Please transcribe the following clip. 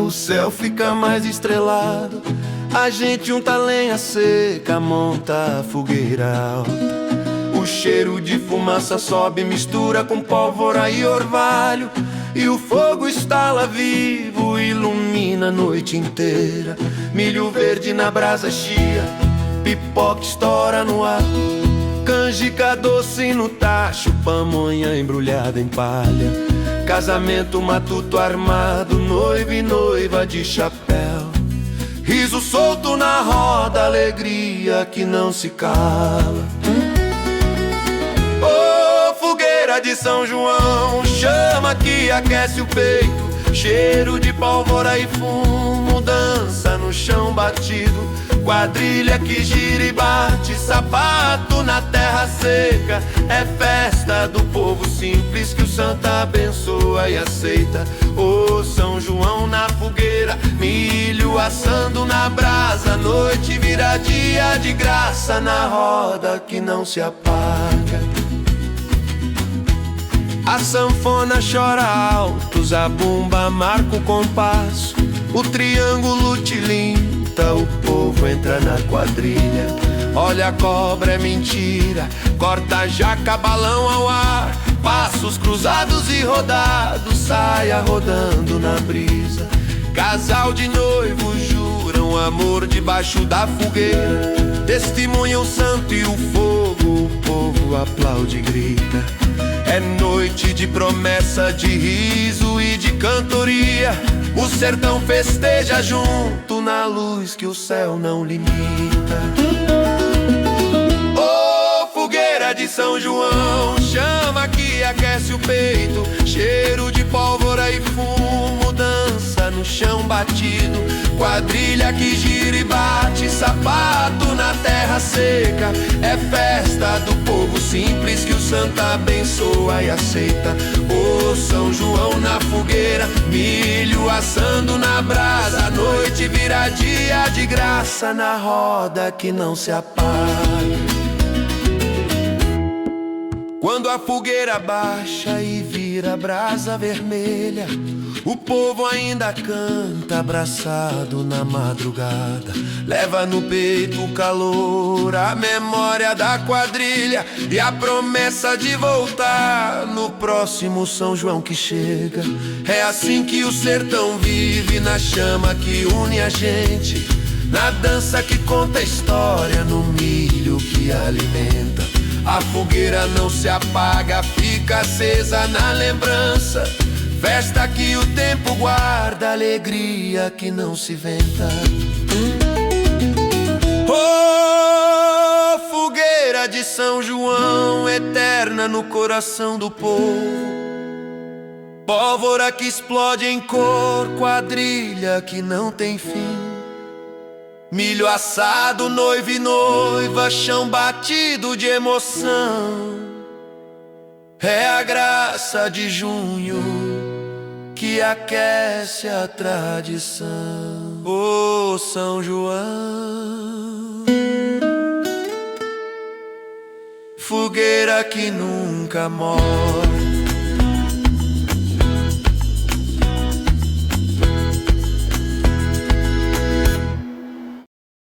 o céu fica mais estrelado. A gente unta lenha seca, monta a fogueira alta. O cheiro de fumaça sobe, mistura com pólvora e orvalho. E o fogo estala vivo, ilumina a noite inteira. Milho verde na brasa chia, pipoca estoura no ar. Canjica doce no tacho, pamonha embrulhada em palha. Casamento matuto armado, noivo e noiva de chapéu. Riso solto na roda, alegria que não se cala. Oh, fogueira de São João, chama que aquece o peito. Cheiro de pólvora e fumo, dança no chão batido. Quadrilha que gira e bate, sapato na terra seca. É festa do povo simples que o santo abençoa e aceita. Ô São João na fogueira, milho assando na brasa. Noite vira dia de graça na roda que não se apaga. A sanfona chora alto, zabumba marca o compasso. O triângulo tilinta, o povo entra na quadrilha. Olha a cobra, é mentira, corta jaca, balão ao ar. Passos cruzados e rodados, saia rodando na brisa. Casal de noivos juram amor debaixo da fogueira. Testemunha o santo e o fogo, o povo aplaude e grita. É noite de promessa, de riso e de cantoria. O sertão festeja junto na luz que o céu não limita. Oh, fogueira de São João, chama que aquece o peito. Cheiro de pólvora e fumo, dança no chão batido. Quadrilha que gira e bate, sapato na terra seca. É festa do povo simples que o santo abençoa e aceita. Ô São João na fogueira, milho assando na brasa. A noite vira dia de graça na roda que não se apaga. Quando a fogueira baixa e vira brasa vermelha, o povo ainda canta abraçado na madrugada. Leva no peito o calor, a memória da quadrilha e a promessa de voltar no próximo São João que chega. É assim que o sertão vive, na chama que une a gente, na dança que conta a história, no milho que alimenta. A fogueira não se apaga, fica acesa na lembrança. Festa que o tempo guarda, alegria que não se venta. Oh, fogueira de São João, eterna no coração do povo. Pólvora que explode em cor, quadrilha que não tem fim. Milho assado, noivo e noiva, chão batido de emoção. É a graça de junho que aquece a tradição. Ô São João, fogueira que nunca morre.